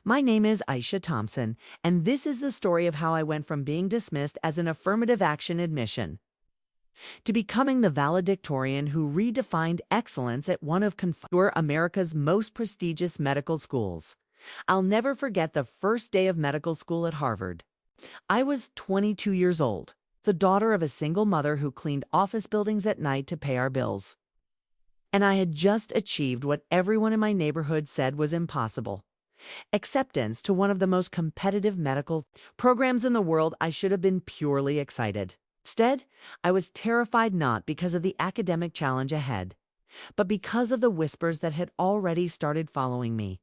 My name is Aisha Thompson, and this is the story of how I went from being dismissed as an affirmative action admission to becoming the valedictorian who redefined excellence at one of America's most prestigious medical schools. I'll never forget the first day of medical school at Harvard. I was 22 years old, the daughter of a single mother who cleaned office buildings at night to pay our bills. And I had just achieved what everyone in my neighborhood said was impossible: acceptance to one of the most competitive medical programs in the world. I should have been purely excited. Instead, I was terrified, not because of the academic challenge ahead, but because of the whispers that had already started following me.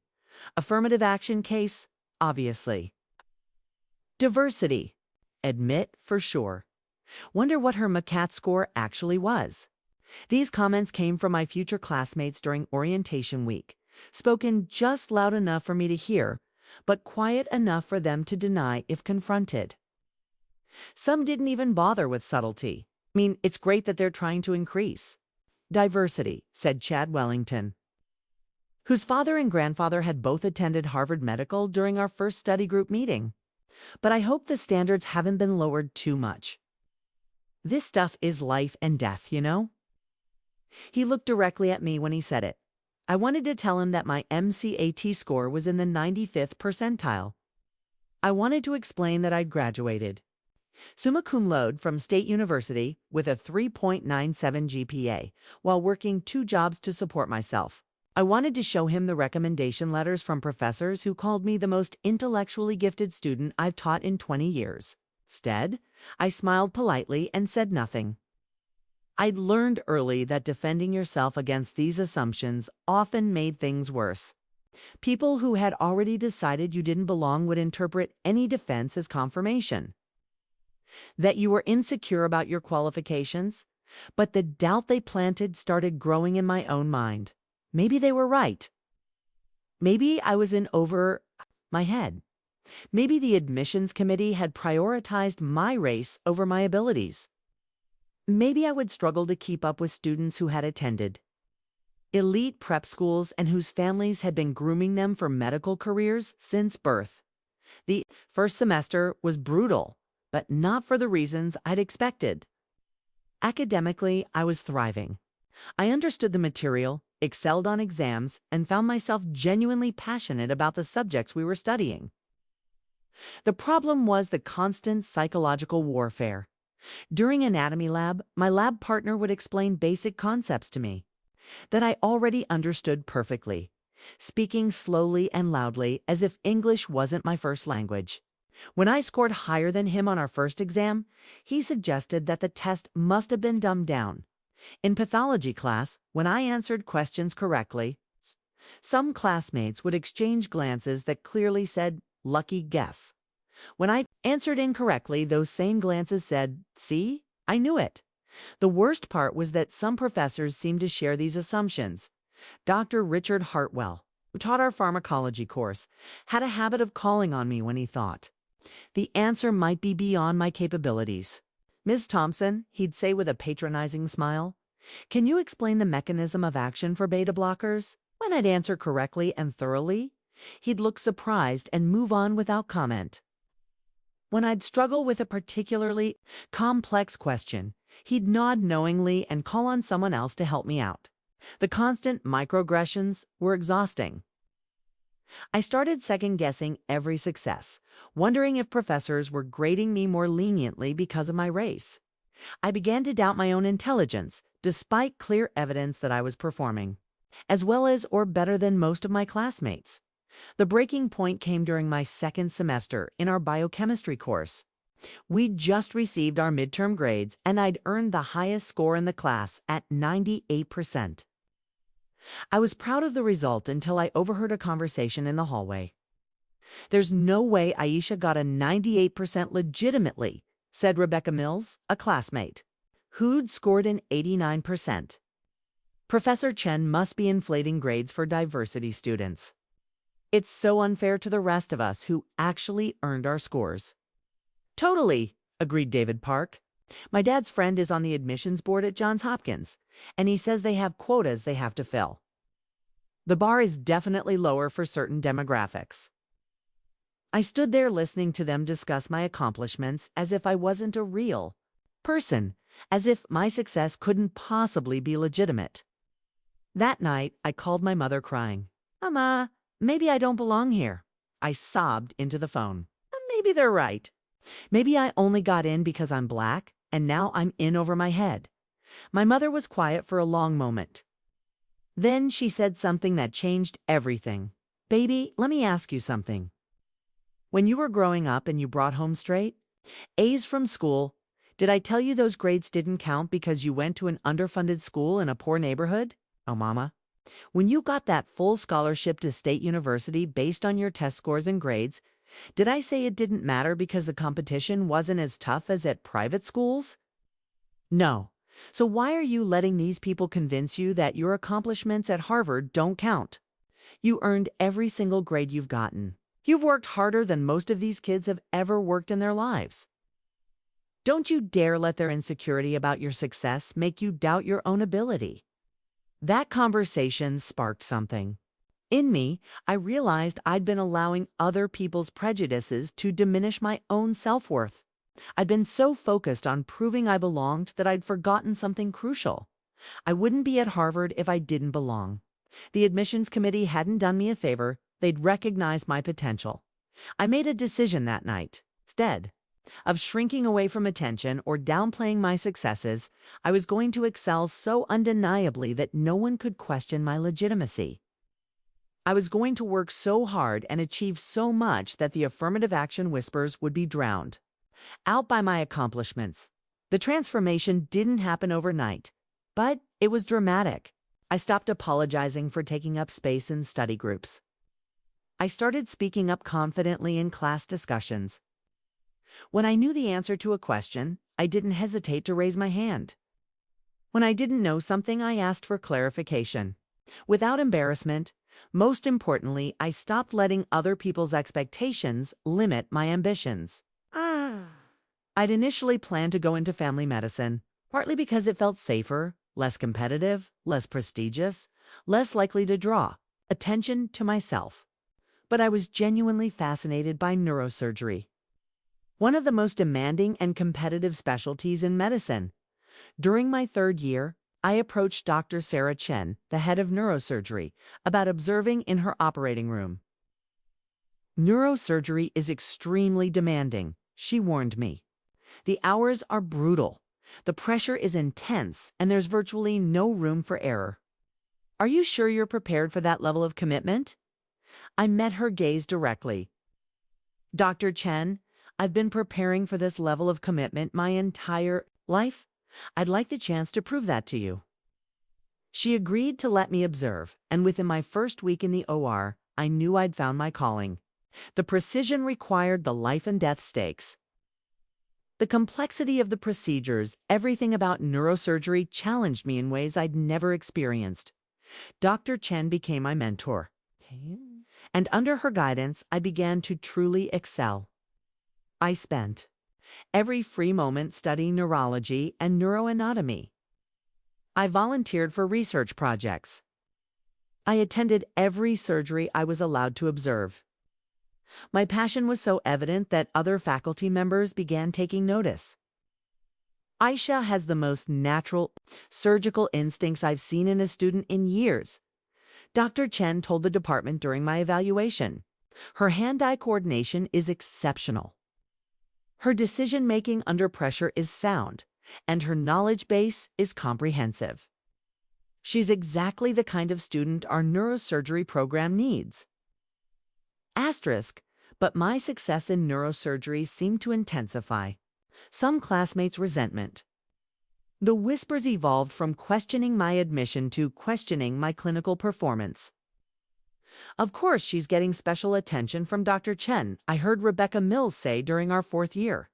Affirmative action case, obviously. Diversity, admit for sure. Wonder what her MCAT score actually was. These comments came from my future classmates during orientation week, spoken just loud enough for me to hear, but quiet enough for them to deny if confronted. Some didn't even bother with subtlety. I mean, it's great that they're trying to increase diversity, said Chad Wellington, whose father and grandfather had both attended Harvard Medical during our first study group meeting. But I hope the standards haven't been lowered too much. This stuff is life and death, you know? He looked directly at me when he said it. I wanted to tell him that my MCAT score was in the 95th percentile. I wanted to explain that I'd graduated summa cum laude from State University with a 3.97 GPA while working 2 jobs to support myself. I wanted to show him the recommendation letters from professors who called me the most intellectually gifted student I've taught in 20 years. Instead, I smiled politely and said nothing. I'd learned early that defending yourself against these assumptions often made things worse. People who had already decided you didn't belong would interpret any defense as confirmation that you were insecure about your qualifications, but the doubt they planted started growing in my own mind. Maybe they were right. Maybe I was in over my head. Maybe the admissions committee had prioritized my race over my abilities. Maybe I would struggle to keep up with students who had attended elite prep schools and whose families had been grooming them for medical careers since birth. The first semester was brutal, but not for the reasons I'd expected. Academically, I was thriving. I understood the material, excelled on exams, and found myself genuinely passionate about the subjects we were studying. The problem was the constant psychological warfare. During anatomy lab, my lab partner would explain basic concepts to me that I already understood perfectly, speaking slowly and loudly as if English wasn't my first language. When I scored higher than him on our first exam, he suggested that the test must have been dumbed down. In pathology class, when I answered questions correctly, some classmates would exchange glances that clearly said, "Lucky guess." When I answered incorrectly, those same glances said, "See, I knew it." The worst part was that some professors seemed to share these assumptions. Dr. Richard Hartwell, who taught our pharmacology course, had a habit of calling on me when he thought the answer might be beyond my capabilities. "Ms. Thompson," he'd say with a patronizing smile, "can you explain the mechanism of action for beta blockers?" When I'd answer correctly and thoroughly, he'd look surprised and move on without comment. When I'd struggle with a particularly complex question, he'd nod knowingly and call on someone else to help me out. The constant microaggressions were exhausting. I started second-guessing every success, wondering if professors were grading me more leniently because of my race. I began to doubt my own intelligence, despite clear evidence that I was performing as well as or better than most of my classmates. The breaking point came during my second semester in our biochemistry course. We'd just received our midterm grades, and I'd earned the highest score in the class at 98%. I was proud of the result until I overheard a conversation in the hallway. "There's no way Aisha got a 98% legitimately," said Rebecca Mills, a classmate, who'd scored an 89%. "Professor Chen must be inflating grades for diversity students. It's so unfair to the rest of us who actually earned our scores." "Totally," agreed David Park. "My dad's friend is on the admissions board at Johns Hopkins, and he says they have quotas they have to fill. The bar is definitely lower for certain demographics." I stood there listening to them discuss my accomplishments as if I wasn't a real person, as if my success couldn't possibly be legitimate. That night, I called my mother crying. Mama, maybe I don't belong here. I sobbed into the phone. Maybe they're right. Maybe I only got in because I'm black, and now I'm in over my head. My mother was quiet for a long moment. Then she said something that changed everything. Baby, let me ask you something. When you were growing up and you brought home straight A's from school, did I tell you those grades didn't count because you went to an underfunded school in a poor neighborhood? Oh, Mama. When you got that full scholarship to state university based on your test scores and grades, did I say it didn't matter because the competition wasn't as tough as at private schools? No. So why are you letting these people convince you that your accomplishments at Harvard don't count? You earned every single grade you've gotten. You've worked harder than most of these kids have ever worked in their lives. Don't you dare let their insecurity about your success make you doubt your own ability. That conversation sparked something. In me, I realized I'd been allowing other people's prejudices to diminish my own self-worth. I'd been so focused on proving I belonged that I'd forgotten something crucial. I wouldn't be at Harvard if I didn't belong. The admissions committee hadn't done me a favor. They'd recognized my potential. I made a decision that night. Instead of shrinking away from attention or downplaying my successes, I was going to excel so undeniably that no one could question my legitimacy. I was going to work so hard and achieve so much that the affirmative action whispers would be drowned out by my accomplishments. The transformation didn't happen overnight, but it was dramatic. I stopped apologizing for taking up space in study groups. I started speaking up confidently in class discussions. When I knew the answer to a question, I didn't hesitate to raise my hand. When I didn't know something, I asked for clarification. Without embarrassment, most importantly, I stopped letting other people's expectations limit my ambitions. I'd initially planned to go into family medicine, partly because it felt safer, less competitive, less prestigious, less likely to draw attention to myself. But I was genuinely fascinated by neurosurgery, one of the most demanding and competitive specialties in medicine. During my third year, I approached Dr. Sarah Chen, the head of neurosurgery, about observing in her operating room. Neurosurgery is extremely demanding, she warned me. The hours are brutal, the pressure is intense, and there's virtually no room for error. Are you sure you're prepared for that level of commitment? I met her gaze directly. Dr. Chen, I've been preparing for this level of commitment my entire life. I'd like the chance to prove that to you. She agreed to let me observe, and within my first week in the OR, I knew I'd found my calling. The precision required the life and death stakes. The complexity of the procedures, everything about neurosurgery challenged me in ways I'd never experienced. Dr. Chen became my mentor. And under her guidance, I began to truly excel. I spent every free moment studying neurology and neuroanatomy. I volunteered for research projects. I attended every surgery I was allowed to observe. My passion was so evident that other faculty members began taking notice. Aisha has the most natural surgical instincts I've seen in a student in years, Dr. Chen told the department during my evaluation. Her hand-eye coordination is exceptional. Her decision-making under pressure is sound, and her knowledge base is comprehensive. She's exactly the kind of student our neurosurgery program needs. Asterisk, but my success in neurosurgery seemed to intensify some classmates' resentment. The whispers evolved from questioning my admission to questioning my clinical performance. Of course, she's getting special attention from Dr. Chen, I heard Rebecca Mills say during our fourth year.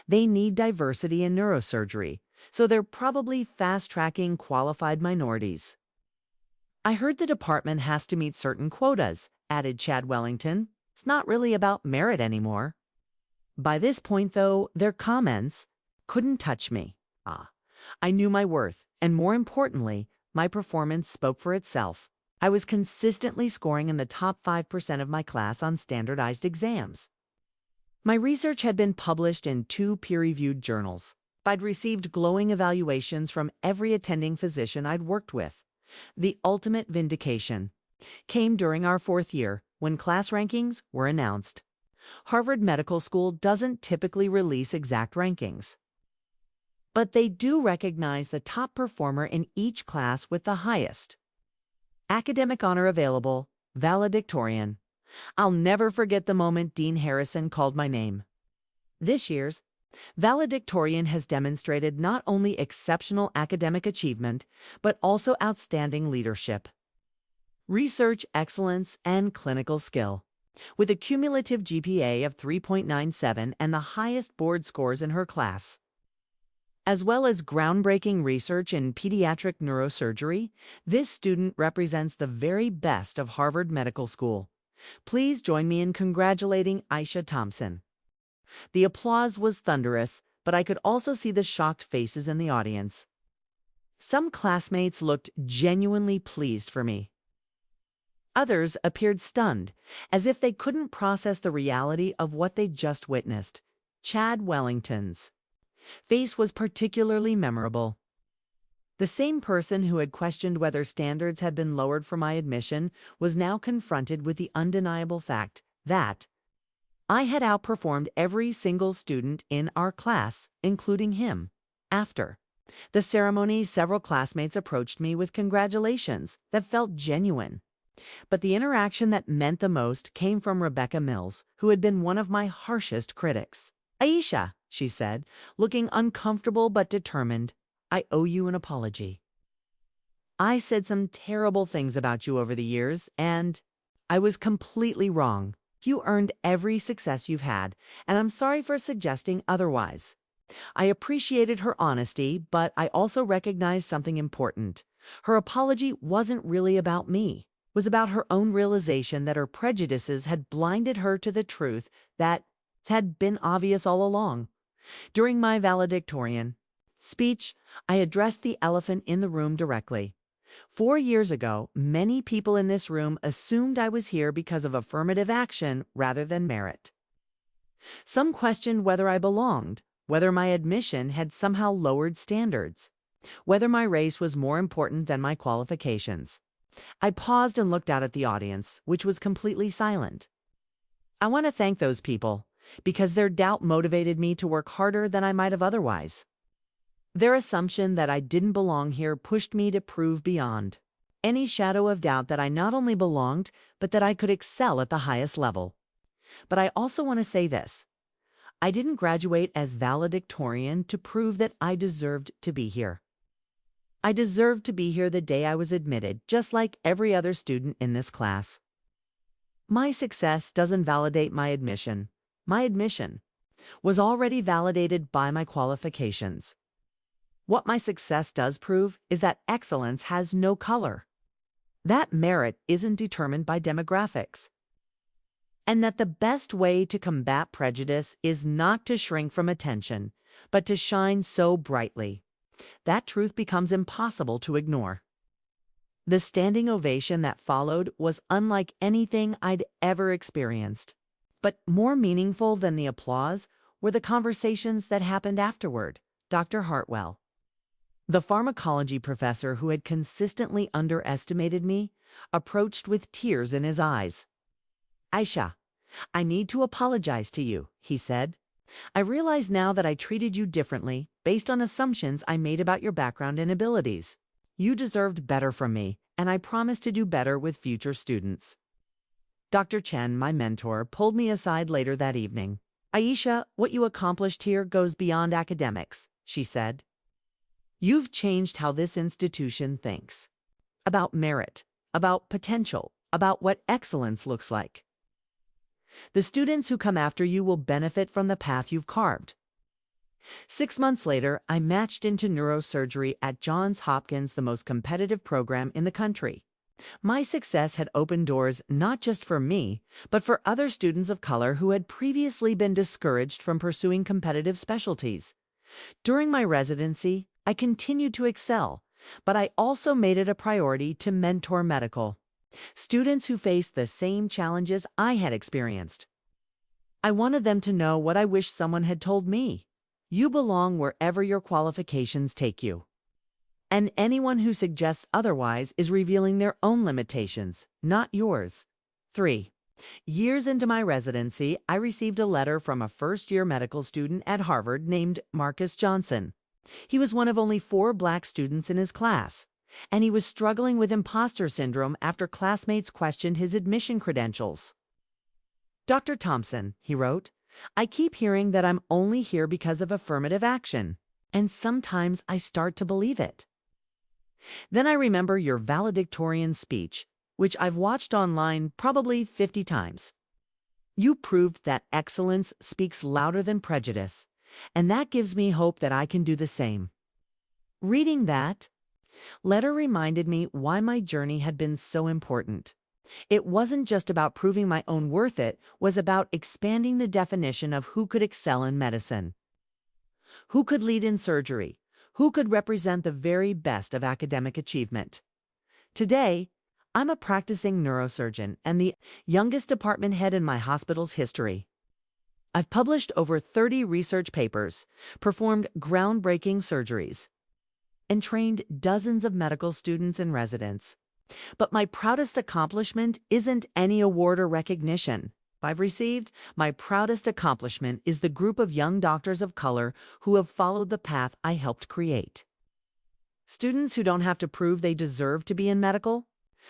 They need diversity in neurosurgery, so they're probably fast-tracking qualified minorities. I heard the department has to meet certain quotas, added Chad Wellington. It's not really about merit anymore. By this point, though, their comments couldn't touch me. I knew my worth, and more importantly, my performance spoke for itself. I was consistently scoring in the top 5% of my class on standardized exams. My research had been published in 2 peer-reviewed journals. I'd received glowing evaluations from every attending physician I'd worked with. The ultimate vindication came during our 4th year when class rankings were announced. Harvard Medical School doesn't typically release exact rankings, but they do recognize the top performer in each class with the highest academic honor available, valedictorian. I'll never forget the moment Dean Harrison called my name. This year's valedictorian has demonstrated not only exceptional academic achievement, but also outstanding leadership, research excellence, and clinical skill. With a cumulative GPA of 3.97 and the highest board scores in her class, as well as groundbreaking research in pediatric neurosurgery, this student represents the very best of Harvard Medical School. Please join me in congratulating Aisha Thompson. The applause was thunderous, but I could also see the shocked faces in the audience. Some classmates looked genuinely pleased for me. Others appeared stunned, as if they couldn't process the reality of what they'd just witnessed. Chad Wellington's face was particularly memorable. The same person who had questioned whether standards had been lowered for my admission was now confronted with the undeniable fact that I had outperformed every single student in our class, including him. After the ceremony, several classmates approached me with congratulations that felt genuine. But the interaction that meant the most came from Rebecca Mills, who had been one of my harshest critics. "Aisha," she said, looking uncomfortable but determined, "I owe you an apology. I said some terrible things about you over the years, and I was completely wrong. You earned every success you've had, and I'm sorry for suggesting otherwise." I appreciated her honesty, but I also recognized something important. Her apology wasn't really about me. It was about her own realization that her prejudices had blinded her to the truth that had been obvious all along. During my valedictorian speech, I addressed the elephant in the room directly. 4 years ago, many people in this room assumed I was here because of affirmative action rather than merit. Some questioned whether I belonged, whether my admission had somehow lowered standards, whether my race was more important than my qualifications. I paused and looked out at the audience, which was completely silent. I want to thank those people, because their doubt motivated me to work harder than I might have otherwise. Their assumption that I didn't belong here pushed me to prove beyond any shadow of doubt that I not only belonged, but that I could excel at the highest level. But I also want to say this. I didn't graduate as valedictorian to prove that I deserved to be here. I deserved to be here the day I was admitted, just like every other student in this class. My success doesn't validate my admission. My admission was already validated by my qualifications. What my success does prove is that excellence has no color, that merit isn't determined by demographics, and that the best way to combat prejudice is not to shrink from attention, but to shine so brightly. That truth becomes impossible to ignore. The standing ovation that followed was unlike anything I'd ever experienced. But more meaningful than the applause were the conversations that happened afterward. Dr. Hartwell, the pharmacology professor who had consistently underestimated me, approached with tears in his eyes. "Aisha, I need to apologize to you," he said. "I realize now that I treated you differently based on assumptions I made about your background and abilities. You deserved better from me, and I promise to do better with future students." Dr. Chen, my mentor, pulled me aside later that evening. "Aisha, what you accomplished here goes beyond academics," she said. "You've changed how this institution thinks. About merit, about potential, about what excellence looks like. The students who come after you will benefit from the path you've carved." 6 months later, I matched into neurosurgery at Johns Hopkins, the most competitive program in the country. My success had opened doors not just for me, but for other students of color who had previously been discouraged from pursuing competitive specialties. During my residency, I continued to excel, but I also made it a priority to mentor medical students who faced the same challenges I had experienced. I wanted them to know what I wish someone had told me. You belong wherever your qualifications take you. And anyone who suggests otherwise is revealing their own limitations, not yours. 3. Years into my residency, I received a letter from a first-year medical student at Harvard named Marcus Johnson. He was one of only 4 Black students in his class, and he was struggling with imposter syndrome after classmates questioned his admission credentials. Dr. Thompson, he wrote, I keep hearing that I'm only here because of affirmative action, and sometimes I start to believe it. Then I remember your valedictorian speech, which I've watched online probably 50 times. You proved that excellence speaks louder than prejudice, and that gives me hope that I can do the same. Reading that letter reminded me why my journey had been so important. It wasn't just about proving my own worth, it was about expanding the definition of who could excel in medicine, who could lead in surgery, who could represent the very best of academic achievement. Today, I'm a practicing neurosurgeon and the youngest department head in my hospital's history. I've published over 30 research papers, performed groundbreaking surgeries, and trained dozens of medical students and residents. But my proudest accomplishment isn't any award or recognition I've received. My proudest accomplishment is the group of young doctors of color who have followed the path I helped create. Students who don't have to prove they deserve to be in medical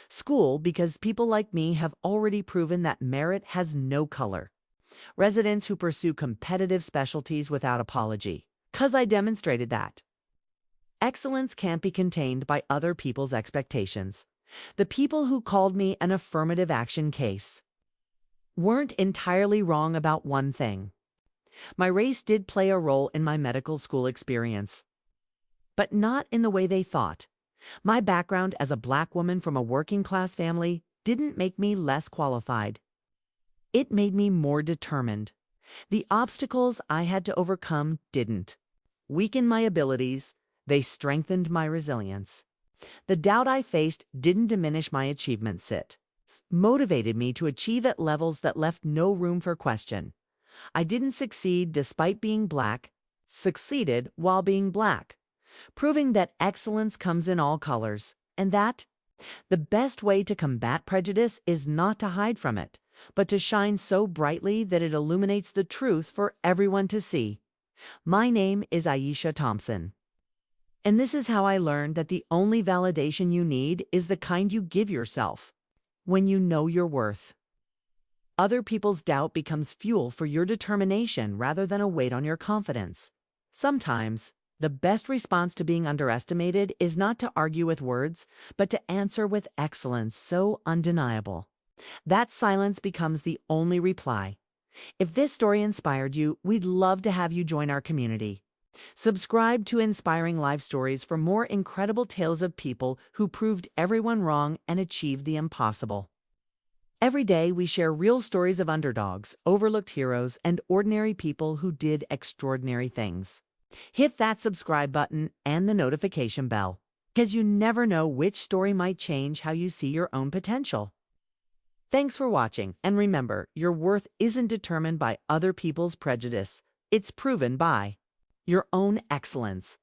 school because people like me have already proven that merit has no color. Residents who pursue competitive specialties without apology, because I demonstrated that excellence can't be contained by other people's expectations. The people who called me an affirmative action case weren't entirely wrong about one thing. My race did play a role in my medical school experience, but not in the way they thought. My background as a Black woman from a working-class family didn't make me less qualified. It made me more determined. The obstacles I had to overcome didn't weaken my abilities, they strengthened my resilience. The doubt I faced didn't diminish my achievements, it motivated me to achieve at levels that left no room for question. I didn't succeed despite being Black, succeeded while being Black, proving that excellence comes in all colors, and that the best way to combat prejudice is not to hide from it, but to shine so brightly that it illuminates the truth for everyone to see. My name is Aisha Thompson. And this is how I learned that the only validation you need is the kind you give yourself when you know your worth. Other people's doubt becomes fuel for your determination rather than a weight on your confidence. Sometimes, the best response to being underestimated is not to argue with words, but to answer with excellence so undeniable that silence becomes the only reply. If this story inspired you, we'd love to have you join our community. Subscribe to Inspiring Life Stories for more incredible tales of people who proved everyone wrong and achieved the impossible. Every day, we share real stories of underdogs, overlooked heroes, and ordinary people who did extraordinary things. Hit that subscribe button and the notification bell, because you never know which story might change how you see your own potential. Thanks for watching, and remember, your worth isn't determined by other people's prejudice. It's proven by your own excellence.